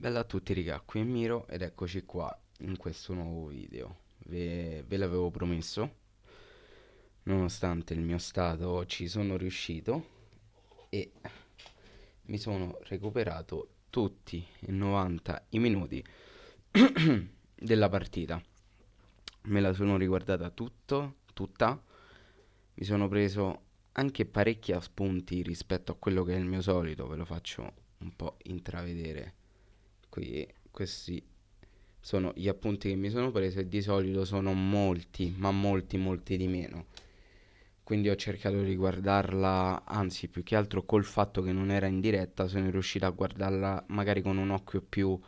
Bella a tutti raga, qui è Miro ed eccoci qua in questo nuovo video. Ve l'avevo promesso, nonostante il mio stato ci sono riuscito e mi sono recuperato tutti i 90 i minuti della partita. Me la sono riguardata tutta, mi sono preso anche parecchi spunti rispetto a quello che è il mio solito, ve lo faccio un po' intravedere qui. Questi sono gli appunti che mi sono preso e di solito sono molti, ma molti di meno. Quindi ho cercato di guardarla, anzi più che altro col fatto che non era in diretta, sono riuscito a guardarla magari con un occhio più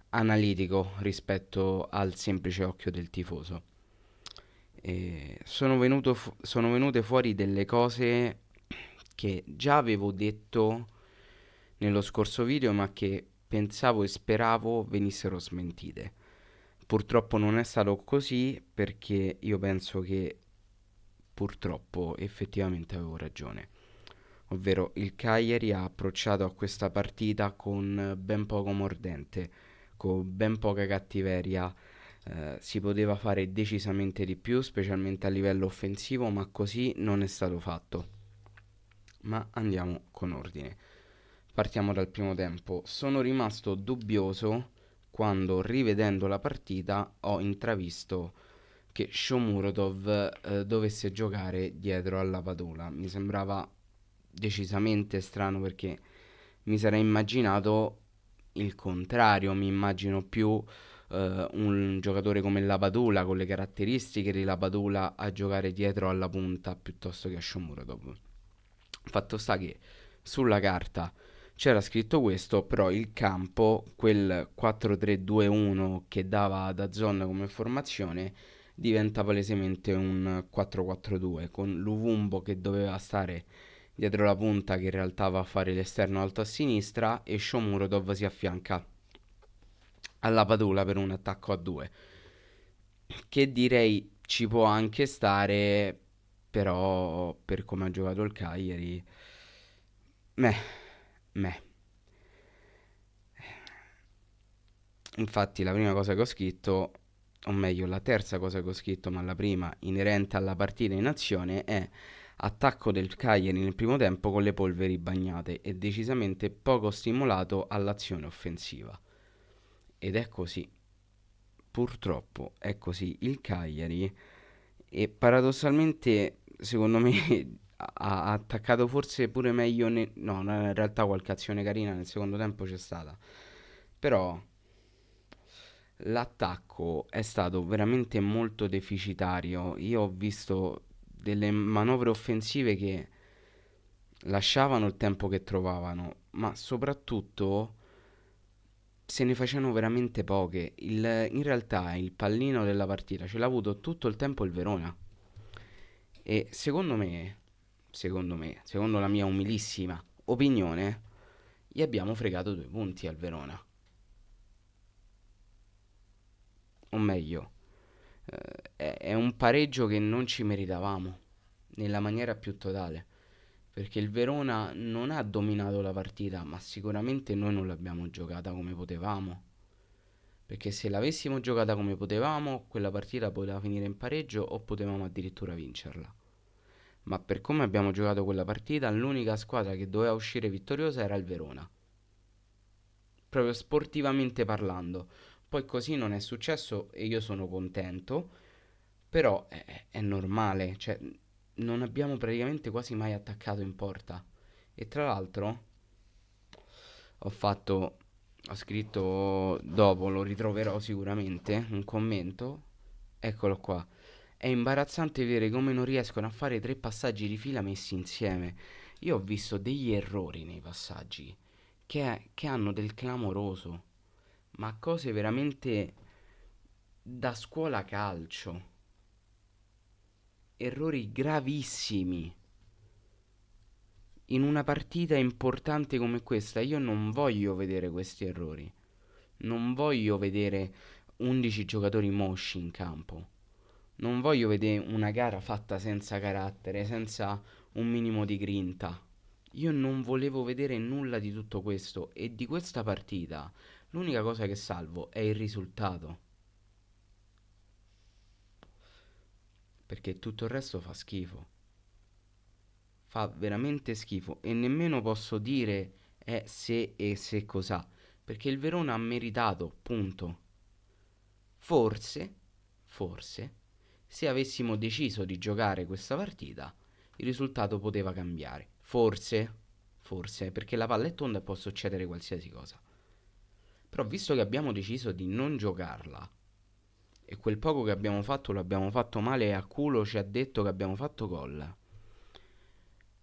analitico rispetto al semplice occhio del tifoso. E sono venute fuori delle cose che già avevo detto nello scorso video, ma che pensavo e speravo venissero smentite. Purtroppo non è stato così perché io penso che purtroppo effettivamente avevo ragione. Ovvero il Cagliari ha approcciato a questa partita con ben poco mordente, con ben poca cattiveria. Si poteva fare decisamente di più, specialmente a livello offensivo, ma così non è stato fatto. Ma andiamo con ordine. Partiamo dal primo tempo. Sono rimasto dubbioso quando, rivedendo la partita, ho intravisto che Shomurodov dovesse giocare dietro alla Padula. Mi sembrava decisamente strano perché mi sarei immaginato il contrario. Mi immagino più un giocatore come la Padula con le caratteristiche di la Padula a giocare dietro alla punta piuttosto che a Shomurodov. Fatto sta che sulla carta c'era scritto questo, però il campo, quel 4-3-2-1 che dava da zona come formazione, diventa palesemente un 4-4-2 con Luvumbo che doveva stare dietro la punta che in realtà va a fare l'esterno alto a sinistra e Shomurodov si affianca alla Padula per un attacco a due, che direi ci può anche stare, però per come ha giocato il Cagliari, meh, meh. Infatti la prima cosa che ho scritto, o meglio la terza cosa che ho scritto, ma la prima inerente alla partita in azione è attacco del Cagliari nel primo tempo con le polveri bagnate e decisamente poco stimolato all'azione offensiva. Ed è così, purtroppo è così. Il Cagliari e paradossalmente secondo me ha attaccato forse pure meglio, no, in realtà qualche azione carina nel secondo tempo c'è stata, però l'attacco è stato veramente molto deficitario. Io ho visto delle manovre offensive che lasciavano il tempo che trovavano, ma soprattutto se ne facevano veramente poche. In realtà il pallino della partita ce l'ha avuto tutto il tempo il Verona. E secondo la mia umilissima opinione, gli abbiamo fregato 2 punti al Verona. O meglio, è un pareggio che non ci meritavamo nella maniera più totale. Perché il Verona non ha dominato la partita, ma sicuramente noi non l'abbiamo giocata come potevamo. Perché se l'avessimo giocata come potevamo, quella partita poteva finire in pareggio o potevamo addirittura vincerla. Ma per come abbiamo giocato quella partita, l'unica squadra che doveva uscire vittoriosa era il Verona. Proprio sportivamente parlando. Poi così non è successo e io sono contento, però è normale, cioè non abbiamo praticamente quasi mai attaccato in porta. E tra l'altro ho fatto, ho scritto dopo, lo ritroverò sicuramente, un commento. Eccolo qua. È imbarazzante vedere come non riescono a fare 3 passaggi di fila messi insieme. Io ho visto degli errori nei passaggi che hanno del clamoroso, ma cose veramente da scuola calcio. Errori gravissimi. In una partita importante come questa io non voglio vedere questi errori. Non voglio vedere 11 giocatori mosci in campo. Non voglio vedere una gara fatta senza carattere, senza un minimo di grinta. Io non volevo vedere nulla di tutto questo e di questa partita L'unica cosa che salvo è il risultato, perché tutto il resto fa schifo. Fa veramente schifo e nemmeno posso dire se e se cos'ha, perché il Verona ha meritato, punto. Forse, forse, se avessimo deciso di giocare questa partita, il risultato poteva cambiare. Forse, forse, perché la palla è tonda e può succedere qualsiasi cosa. Però visto che abbiamo deciso di non giocarla e quel poco che abbiamo fatto lo abbiamo fatto male e a culo ci ha detto che abbiamo fatto gol,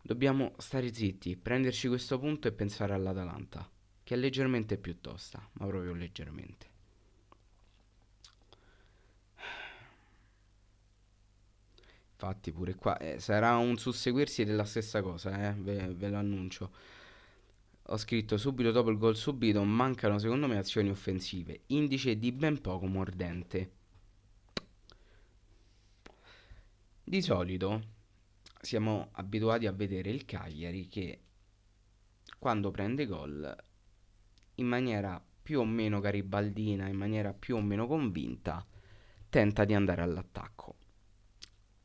dobbiamo stare zitti, prenderci questo punto e pensare all'Atalanta, che è leggermente più tosta, ma proprio leggermente. Infatti pure qua sarà un susseguirsi della stessa cosa, ve lo annuncio. Ho scritto subito dopo il gol subito, mancano secondo me azioni offensive, indice di ben poco mordente. Di solito siamo abituati a vedere il Cagliari che quando prende gol in maniera più o meno garibaldina, in maniera più o meno convinta, tenta di andare all'attacco.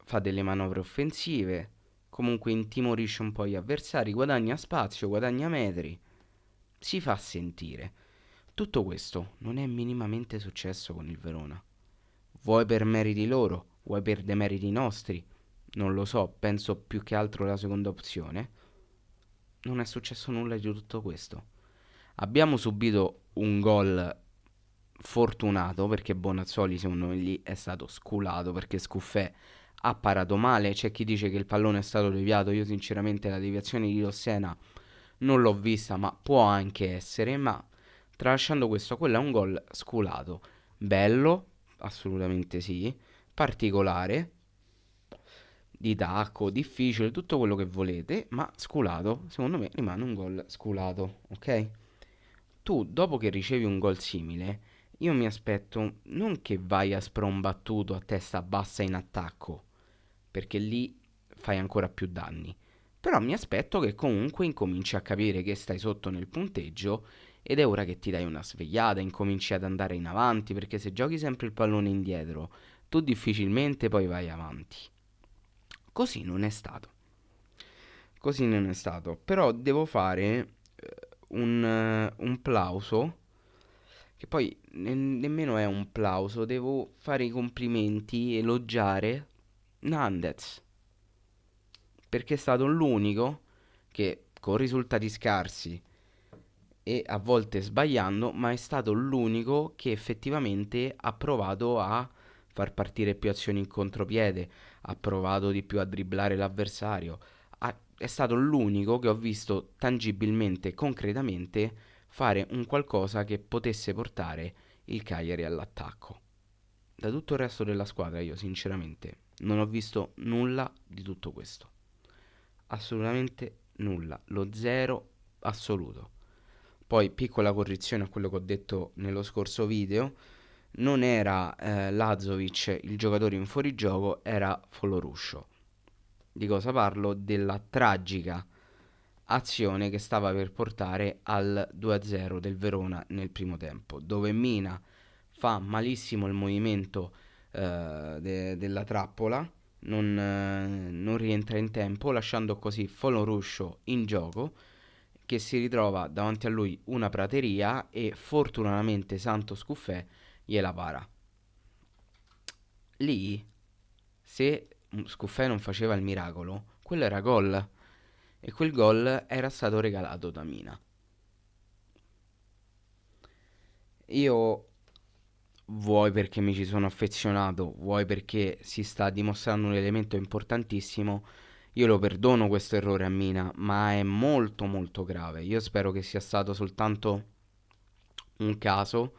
Fa delle manovre offensive, comunque intimorisce un po' gli avversari, guadagna spazio, guadagna metri, si fa sentire. Tutto questo non è minimamente successo con il Verona. Vuoi per meriti loro, vuoi per demeriti nostri, non lo so, penso più che altro la seconda opzione. Non è successo nulla di tutto questo. Abbiamo subito un gol fortunato perché Bonazzoli secondo me lì è stato sculato perché Scuffè ha parato male. C'è chi dice che il pallone è stato deviato. Io sinceramente la deviazione di Rossena non l'ho vista, ma può anche essere. Ma tralasciando questo, quello è un gol sculato. Bello, assolutamente sì. Particolare, di tacco, difficile, tutto quello che volete, ma sculato. Secondo me rimane un gol sculato, ok? Tu, dopo che ricevi un gol simile, io mi aspetto non che vai a sprombattuto a testa bassa in attacco, perché lì fai ancora più danni. Però mi aspetto che comunque incominci a capire che stai sotto nel punteggio ed è ora che ti dai una svegliata, incominci ad andare in avanti, perché se giochi sempre il pallone indietro, tu difficilmente poi vai avanti. Così non è stato. Così non è stato. Però devo fare un plauso, che poi nemmeno è un plauso, devo fare i complimenti, elogiare Nandez, perché è stato l'unico che con risultati scarsi e a volte sbagliando, ma è stato l'unico che effettivamente ha provato a far partire più azioni in contropiede, ha provato di più a dribblare l'avversario. È stato l'unico che ho visto tangibilmente e concretamente fare un qualcosa che potesse portare il Cagliari all'attacco. Da tutto il resto della squadra io sinceramente non ho visto nulla di tutto questo. Assolutamente nulla, lo zero assoluto. Poi, piccola correzione a quello che ho detto nello scorso video, non era Lazovic il giocatore in fuorigioco, era Foloruscio. Di cosa parlo? Della tragica azione che stava per portare al 2-0 del Verona nel primo tempo, dove Mina fa malissimo il movimento della trappola, non rientra in tempo, lasciando così Foloruscio in gioco, che si ritrova davanti a lui una prateria e fortunatamente Santo Scuffè gliela para. Lì, se Scuffè non faceva il miracolo, quello era gol. E quel gol era stato regalato da Mina. Io, vuoi perché mi ci sono affezionato, vuoi perché si sta dimostrando un elemento importantissimo, io lo perdono questo errore a Mina, ma è molto molto grave. Io spero che sia stato soltanto un caso,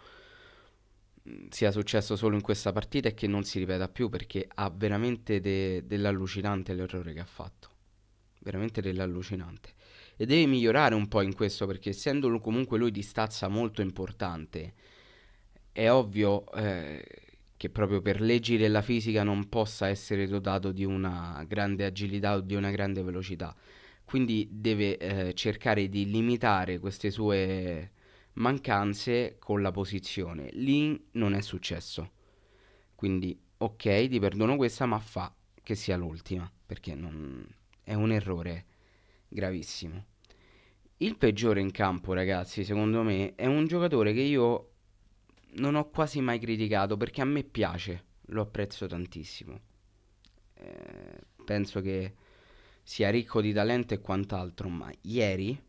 sia successo solo in questa partita e che non si ripeta più perché ha veramente dell'allucinante l'errore che ha fatto. Veramente dell'allucinante. E deve migliorare un po' in questo perché essendo comunque lui di stazza molto importante, è ovvio che proprio per leggi della fisica non possa essere dotato di una grande agilità o di una grande velocità. Quindi deve cercare di limitare queste sue mancanze con la posizione. Lì non è successo. Quindi, ok, ti perdono questa, ma fa che sia l'ultima, perché non... è un errore gravissimo. Il peggiore in campo, ragazzi, secondo me, è un giocatore che io non ho quasi mai criticato perché a me piace, lo apprezzo tantissimo. Penso che sia ricco di talento e quant'altro, ma ieri,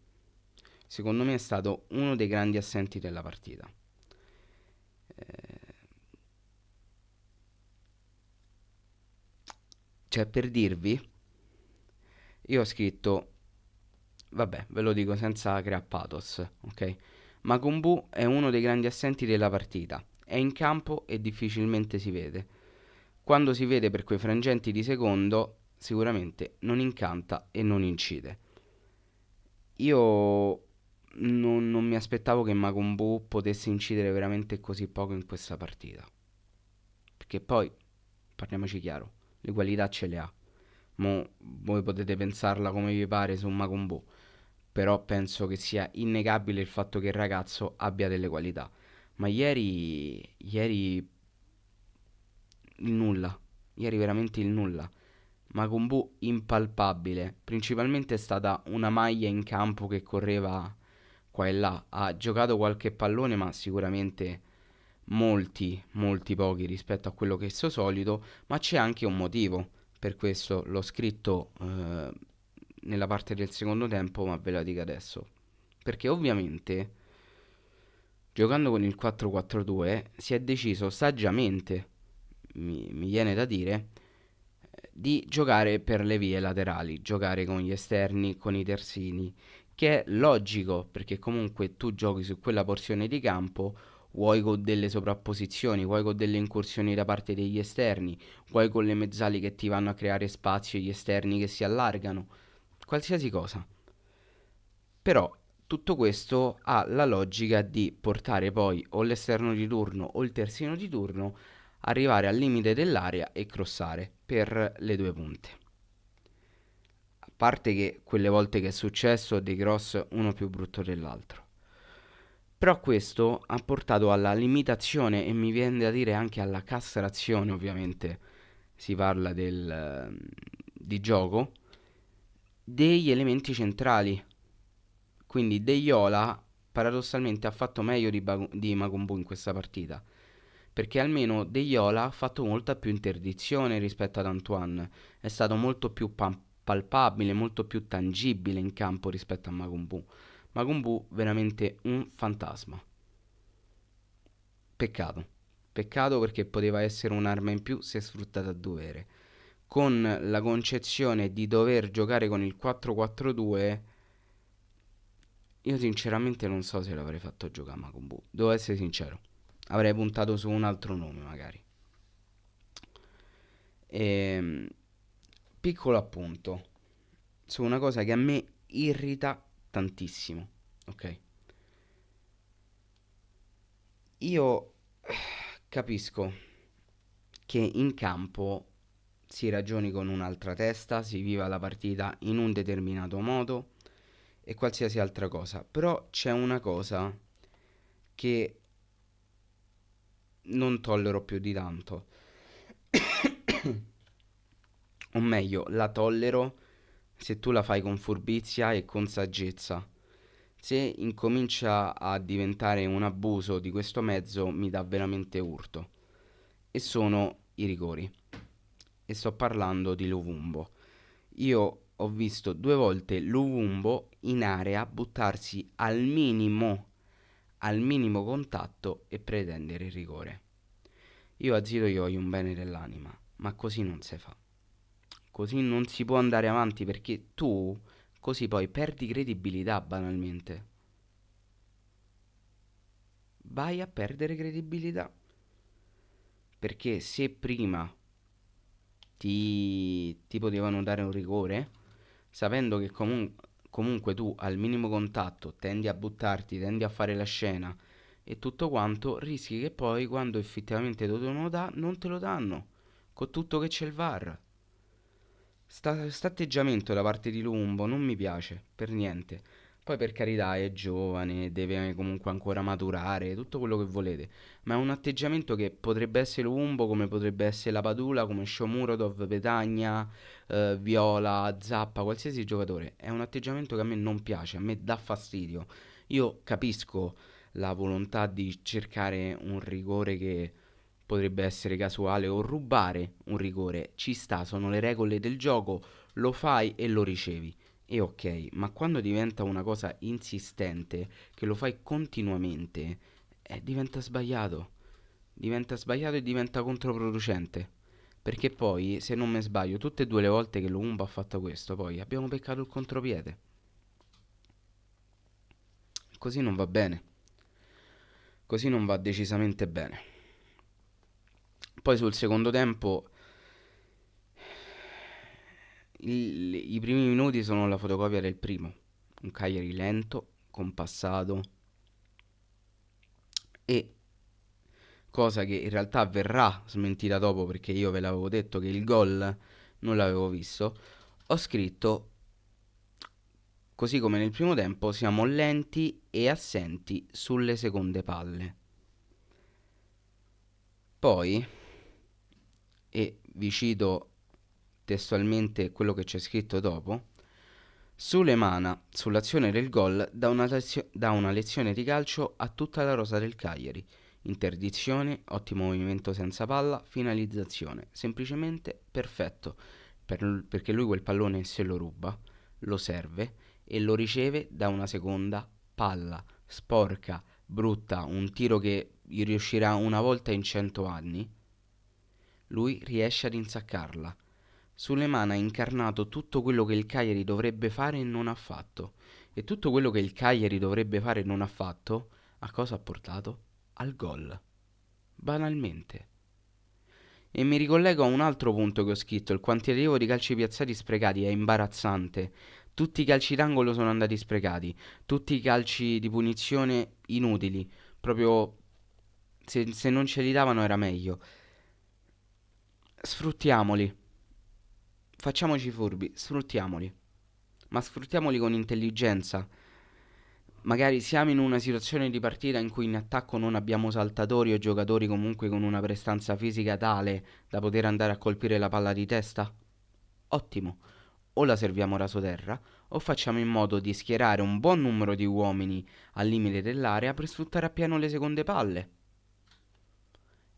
secondo me, è stato uno dei grandi assenti della partita. Cioè, per dirvi, io ho scritto, vabbè, ve lo dico senza creare pathos, ok? Makumbu è uno dei grandi assenti della partita. È in campo e difficilmente si vede. Quando si vede per quei frangenti di secondo, sicuramente non incanta e non incide. Io non mi aspettavo che Makumbu potesse incidere veramente così poco in questa partita. Perché poi, parliamoci chiaro, le qualità ce le ha. Mo voi potete pensarla come vi pare su Makumbu, però penso che sia innegabile il fatto che il ragazzo abbia delle qualità. Ma ieri il nulla, ieri veramente il nulla. Makumbu impalpabile, principalmente è stata una maglia in campo che correva qua e là, ha giocato qualche pallone ma sicuramente molti pochi rispetto a quello che è suo solito, ma c'è anche un motivo, per questo l'ho scritto nella parte del secondo tempo, ma ve la dico adesso. Perché ovviamente giocando con il 4-4-2 si è deciso saggiamente, mi viene da dire, di giocare per le vie laterali, giocare con gli esterni, con i terzini, che è logico perché comunque tu giochi su quella porzione di campo, vuoi con delle sovrapposizioni, vuoi con delle incursioni da parte degli esterni, vuoi con le mezzali che ti vanno a creare spazio, gli esterni che si allargano, qualsiasi cosa. Però tutto questo ha la logica di portare poi o l'esterno di turno o il terzino di turno, arrivare al limite dell'area e crossare per le due punte. A parte che quelle volte che è successo dei cross uno più brutto dell'altro. Però questo ha portato alla limitazione e mi viene da dire anche alla castrazione, ovviamente si parla di gioco, degli elementi centrali. Quindi De Iola paradossalmente ha fatto meglio di Makumbu in questa partita. Perché almeno De Iola ha fatto molta più interdizione rispetto ad Antoine. È stato molto più palpabile, molto più tangibile in campo rispetto a Makumbu. Makumbu veramente un fantasma. Peccato. Peccato perché poteva essere un'arma in più se sfruttata a dovere. Con la concezione di dover giocare con il 4-4-2, io sinceramente non so se l'avrei fatto giocare a Makumbu. Devo essere sincero. Avrei puntato su un altro nome magari. Ehm, Piccolo appunto su una cosa che a me irrita tantissimo. Ok? Io capisco che in campo si ragioni con un'altra testa, si viva la partita in un determinato modo e qualsiasi altra cosa. Però c'è una cosa che non tollero più di tanto. O meglio, la tollero se tu la fai con furbizia e con saggezza. Se incomincia a diventare un abuso di questo mezzo, mi dà veramente urto. E sono i rigori. E sto parlando di Luvumbo. Io ho visto due volte Luvumbo in area buttarsi al minimo contatto e pretendere il rigore. Io a Zito gli voglio un bene dell'anima, ma così non si fa. Così non si può andare avanti perché tu così poi perdi credibilità banalmente. Vai a perdere credibilità. Perché se prima ti potevano dare un rigore, sapendo che comunque tu al minimo contatto tendi a buttarti, tendi a fare la scena e tutto quanto, rischi che poi quando effettivamente te lo devono dare, non te lo danno. Con tutto che c'è il VAR. Sta atteggiamento da parte di Lumbo non mi piace per niente. Poi per carità è giovane, deve comunque ancora maturare, tutto quello che volete, ma è un atteggiamento che potrebbe essere Umbo, come potrebbe essere la Padula, come Shomurodov, Petagna, Viola, Zappa, qualsiasi giocatore. È un atteggiamento che a me non piace, a me dà fastidio. Io capisco la volontà di cercare un rigore che potrebbe essere casuale o rubare un rigore, ci sta, sono le regole del gioco, lo fai e lo ricevi. E ok, ma quando diventa una cosa insistente, che lo fai continuamente, diventa sbagliato. Diventa sbagliato e diventa controproducente. Perché poi, se non mi sbaglio, tutte e due le volte che l'Umba ha fatto questo, poi abbiamo peccato il contropiede. Così non va bene. Così non va decisamente bene. Poi sul secondo tempo, i primi minuti sono la fotocopia del primo. Un Cagliari lento, compassato e cosa che in realtà verrà smentita dopo perché io ve l'avevo detto che il gol non l'avevo visto, ho scritto così come nel primo tempo siamo lenti e assenti sulle seconde palle. Poi, e vi cito testualmente quello che c'è scritto dopo, Sulemana, sull'azione del gol, dà una lezione di calcio a tutta la rosa del Cagliari. Interdizione, ottimo movimento senza palla, finalizzazione. Semplicemente perfetto. Perché lui quel pallone se lo ruba, lo serve e lo riceve da una seconda palla. Sporca, brutta, un tiro che gli riuscirà una volta in 100 anni. Lui riesce ad insaccarla. Suleiman ha incarnato tutto quello che il Cagliari dovrebbe fare e non ha fatto. E tutto quello che il Cagliari dovrebbe fare e non ha fatto, a cosa ha portato? Al gol. Banalmente. E mi ricollego a un altro punto che ho scritto, il quantitativo di calci piazzati sprecati è imbarazzante. Tutti i calci d'angolo sono andati sprecati, tutti i calci di punizione inutili, proprio se non ce li davano era meglio. Sfruttiamoli, facciamoci furbi, sfruttiamoli, ma sfruttiamoli con intelligenza. Magari siamo in una situazione di partita in cui in attacco non abbiamo saltatori o giocatori comunque con una prestanza fisica tale da poter andare a colpire la palla di testa? Ottimo. O la serviamo rasoterra o facciamo in modo di schierare un buon numero di uomini al limite dell'area per sfruttare appieno le seconde palle.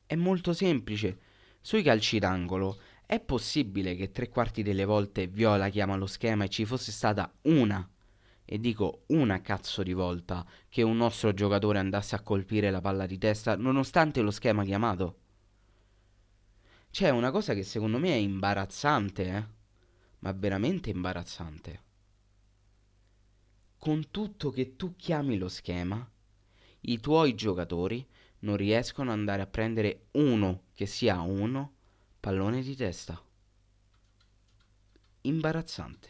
È molto semplice. Sui calci d'angolo è possibile che tre quarti delle volte Viola chiama lo schema e ci fosse stata una, e dico una cazzo di volta, che un nostro giocatore andasse a colpire la palla di testa nonostante lo schema chiamato? C'è una cosa che secondo me è imbarazzante, ma veramente imbarazzante. Con tutto che tu chiami lo schema, i tuoi giocatori non riescono ad andare a prendere uno, che sia uno, pallone di testa. Imbarazzante.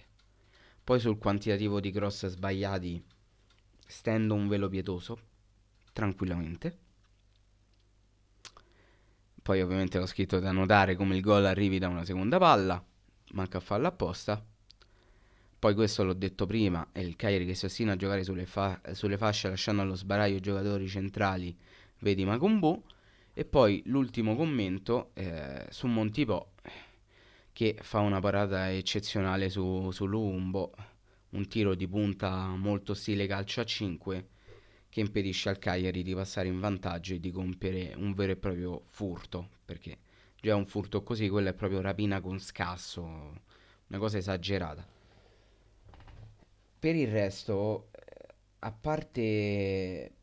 Poi sul quantitativo di cross sbagliati stendo un velo pietoso, tranquillamente. Poi ovviamente l'ho scritto da notare come il gol arrivi da una seconda palla, manca a farlo apposta. Poi questo l'ho detto prima, è il Cagliari che si ostina a giocare sulle fasce lasciando allo sbaraglio i giocatori centrali, vedi Macumbu. E poi l'ultimo commento su Montipò che fa una parata eccezionale su Lumbo, un tiro di punta molto stile calcio a 5 che impedisce al Cagliari di passare in vantaggio e di compiere un vero e proprio furto, perché già un furto così, quello è proprio rapina con scasso, una cosa esagerata. Per il resto, a parte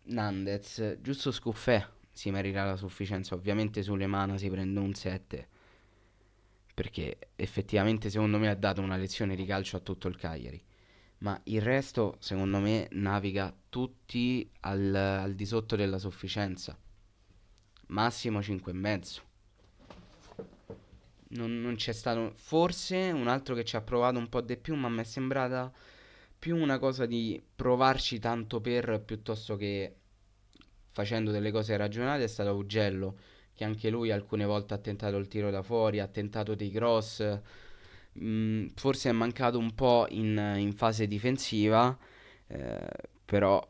Nandez, giusto Scuffè si merita la sufficienza, ovviamente sulle mani si prende un 7, perché effettivamente secondo me ha dato una lezione di calcio a tutto il Cagliari. Ma il resto, secondo me, naviga tutti al di sotto della sufficienza. Massimo 5 e mezzo. Non c'è stato. Forse un altro che ci ha provato un po' di più, ma mi è sembrata più una cosa di provarci tanto per piuttosto che facendo delle cose ragionate è stato Augello, che anche lui alcune volte ha tentato il tiro da fuori, ha tentato dei cross. Forse è mancato un po' in fase difensiva, Eh, Però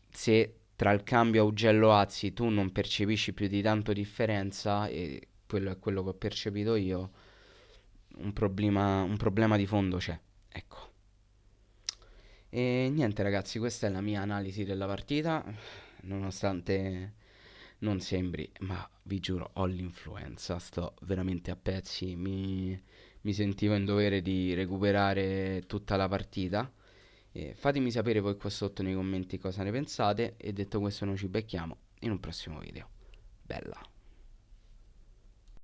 se tra il cambio a Ugello Azzi tu non percepisci più di tanto differenza, e quello è quello che ho percepito io, un problema di fondo c'è. Ecco. E niente ragazzi, questa è la mia analisi della partita, nonostante non sembri, ma vi giuro, ho l'influenza, sto veramente a pezzi, mi sentivo in dovere di recuperare tutta la partita. E fatemi sapere voi qua sotto nei commenti cosa ne pensate, e detto questo noi ci becchiamo in un prossimo video. Bella.